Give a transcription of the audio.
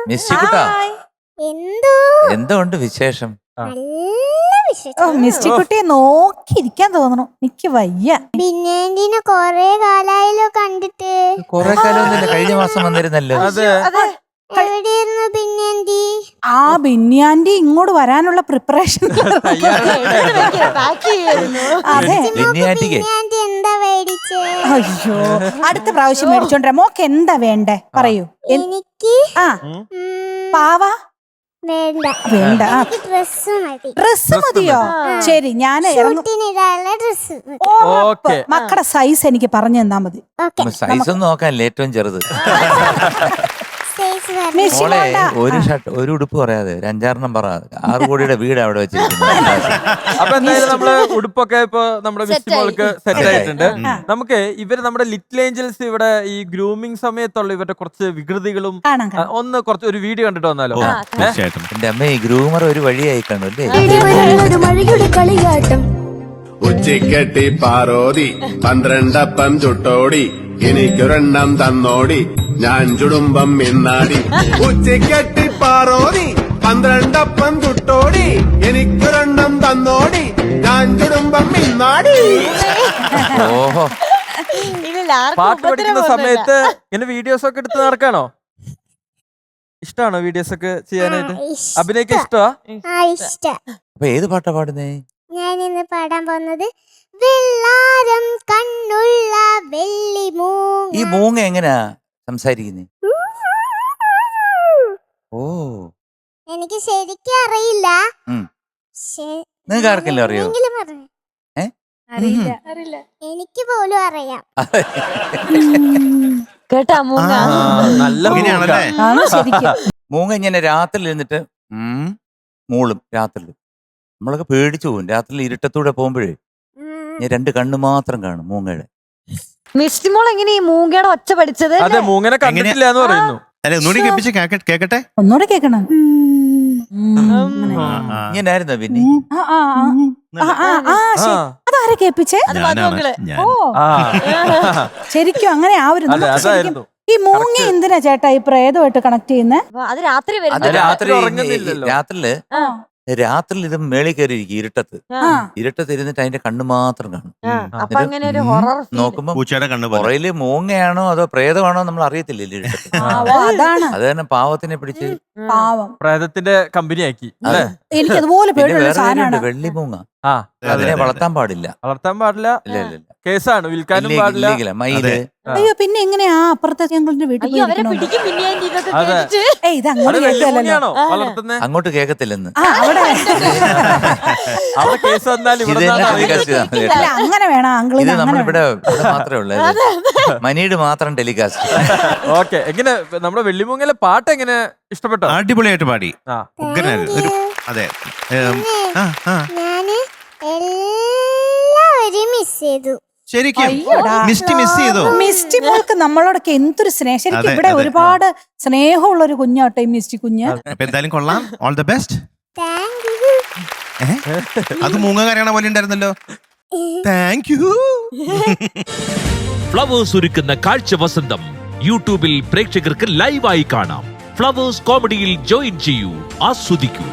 മിസ്റ്റിക്കുട്ടാ, എന്തോ ഉണ്ട് വിശേഷം? മിസ്റ്റിക്കുട്ടിയെ നോക്കിയിരിക്കാൻ തോന്നണു. എനിക്ക് വയ്യ. ബിന്യാന്റിനെ കൊറേ കാലായല്ലോ കണ്ടിട്ട്. കൊറേ കാലമൊന്നുമില്ല, കഴിഞ്ഞ മാസം വന്നിരുന്നല്ലോ. എവിടെയായിരുന്നു ബിന്യാന്റി? ആ ബിന്യാന്റി ഇങ്ങോട്ട് വരാനുള്ള പ്രിപ്പറേഷൻ. അതെ, ബിന്യാന്റിക്ക് ബിന്യാന്റി എന്താ മേടിച്ചേ? അയ്യോ, അടുത്ത പ്രാവശ്യം മേടിച്ചോണ്ടേ. മോക്ക് എന്താ വേണ്ടേ പറയൂ. എനിക്ക് ആ പാവ വേണ്ട, വേണ്ട. ഡ്രസ് മതി. ഡ്രസ് മതിയോ? ശരി, ഞാൻ ഷൂട്ടിനിടാനുള്ള ഡ്രസ്. മക്കളുടെ സൈസ് എനിക്ക് പറഞ്ഞു തന്നാ മതി. സൈസ് ഒന്നും നോക്കാനില്ല, ഏറ്റവും ചെറുത്. മിസ്സി മോളെ വേണ്ട. ഒരു ഷർട്ട് ഒരു ഉടുപ്പ് പറയാതെ ഒരു 5-6 പറ. 6 കോടിയുടെ വീട് അവിടെ വെച്ചിരിക്കുന്നത്. അപ്പൊ എന്തായാലും നമ്മള് ഉടുപ്പൊക്കെ ഇപ്പൊ നമ്മുടെ മിസ്റ്റിമോൾക്ക് സെറ്റ് ആയിട്ടുണ്ട്. നമുക്ക് ഇവര് നമ്മുടെ ലിറ്റിൽ ഏഞ്ചൽസ് ഇവിടെ ഈ ഗ്രൂമിംഗ് സമയത്തുള്ള ഇവരുടെ കുറച്ച് വികൃതികളും ഒന്ന് കുറച്ച് ഒരു വീഡിയോ കണ്ടിട്ട് വന്നാലോ? എന്റെ അമ്മ, ഈ ഗ്രൂമർ ഒരു വഴിയായി കാണും അല്ലേ? ഉച്ചിക്കെട്ടി പാറോതി 12 ചുട്ടോടി എനിക്കൊരെണ്ണം തന്നോടി ഞാൻ ചുടുമ്പം മിന്നാടി. ഉച്ചിക്കെട്ടി പാറോതി 12 ചുട്ടോടി എനിക്കൊരെണ്ണം തന്നോടി ഞാൻ ചുടുമ്പം മിന്നാടി. ഓഹോ, പാട്ട് പഠിക്കുന്ന സമയത്ത് ഇങ്ങനെ വീഡിയോസ് ഒക്കെ എടുത്ത് നടക്കാണോ? ഇഷ്ടമാണോ വീഡിയോസ് ഒക്കെ ചെയ്യാനായിട്ട്? അഭിനയിക്കാൻ ഇഷ്ടമാ? അപ്പൊ ഏത് പാട്ടാ പാടുന്നേ? ഞാൻ ഇന്ന് പാടാൻ പോകുന്നത് വെള്ളാരം കണ്ണുള്ള വെള്ളി മൂങ്ങ. ഈ മൂങ്ങ എങ്ങനെയാ സംസാരിക്കുന്നേ? ഓ, എനിക്ക് ശരിക്കും അറിയില്ല. നിങ്ങൾക്ക് ആർക്കെല്ലാം അറിയോ? എനിക്ക് പോലും അറിയാം. കേട്ടാ മൂങ്ങ നല്ല മൂങ്ങ ഇങ്ങനെ രാത്രി ഇരുന്നിട്ട് മൂളും. രാത്രി നമ്മളൊക്കെ പേടിച്ചു പോകും. രാത്രി ഇരുട്ടത്തൂടെ പോകുമ്പോഴേ ഞാൻ 2 കണ്ണ് മാത്രം കാണും മൂങ്ങയുടെ. മിസ്റ്റിമോൾ എങ്ങനെ ഈ മൂങ്ങയുടെ ഒച്ച പഠിച്ചത്? അതെ, മൂങ്ങനെ കണ്ടിട്ടില്ല എന്ന് പറയുന്നു. കേക്കട്ടെ, ഒന്നുകൂടെ കേക്കണം. ഇങ്ങനായിരുന്നോ പിന്നെ? അതാരെ കേൾപ്പിച്ചേ? ഓ, ശരിക്കും അങ്ങനെ ആവരുന്നു. ഈ മൂങ്ങ എന്തിനാ ചേട്ടാ ഈ പ്രേതമായിട്ട് കണക്ട് ചെയ്യുന്നേ? അത് രാത്രി രാത്രി ഇത് മേളിൽ കയറി ഇരിക്കും ഇരുട്ടത്ത് ഇരുന്നിട്ട് അതിന്റെ കണ്ണ് മാത്രം കാണും. നോക്കുമ്പോ പുറയില് മൂങ്ങയാണോ അതോ പ്രേതമാണോ നമ്മൾ അറിയത്തില്ലല്ലോ ഇരുട്ടത്ത്. അത് തന്നെ പാവത്തിനെ പിടിച്ച് പ്രേതത്തിന്റെ കമ്പനിയാക്കി. എനിക്ക് അതുപോലെ പേടിയുള്ള സാധനമാണ് വെള്ളി മൂങ്ങ. അതിനെ വളർത്താൻ പാടില്ല. കേസാണ്, വിൽക്കാനും പാടില്ല. മയില്. അയ്യോ, പിന്നെ എങ്ങനെയാ അപ്പുറത്തെ ഞങ്ങളുടെ വീട്ടിൽ അങ്ങോട്ട് കേക്കത്തില്ലെന്ന്. അങ്ങനെ വേണം അങ്കിൾ. ഇത് നമ്മളിവിടെ മാത്രമേ ഉള്ളൂ, മനീട് മാത്രം ടെലികാസ്റ്റ്. ഓക്കെ, എങ്ങനെ നമ്മുടെ വെള്ളിമൂങ്ങയിലെ പാട്ട് എങ്ങനെ ഇഷ്ടപ്പെട്ടോ? അടിപൊളിയായിട്ട് പാടി. അതെ, ഞാന് എല്ലാവരെയും മിസ് ചെയ്തു. ശരിക്കും മിസ് ചെയ്തോ? മിസ്റ്റി മോൾക്ക് നമ്മളോടൊക്കെ എന്തൊരു സ്നേഹം. ശരിക്കും ഇവിടെ ഒരുപാട് സ്നേഹമുള്ള ഒരു കുഞ്ഞാട്ടെ മിസ്റ്റി കുഞ്ഞ്. എന്തായാലും കൊള്ളാം. All the best. Thank you. അത് മൂങ്ങ കരയണ പോലെ ഉണ്ടായിരുന്നല്ലോ. Thank you. ഫ്ലവേഴ്സ് ഒരുക്കുന്ന കാഴ്ച വസന്തം യൂട്യൂബിൽ പ്രേക്ഷകർക്ക് ലൈവായി കാണാം. ഫ്ലവേഴ്സ് കോമഡിയിൽ ജോയിൻ ചെയ്യൂ, ആസ്വദിക്കൂ.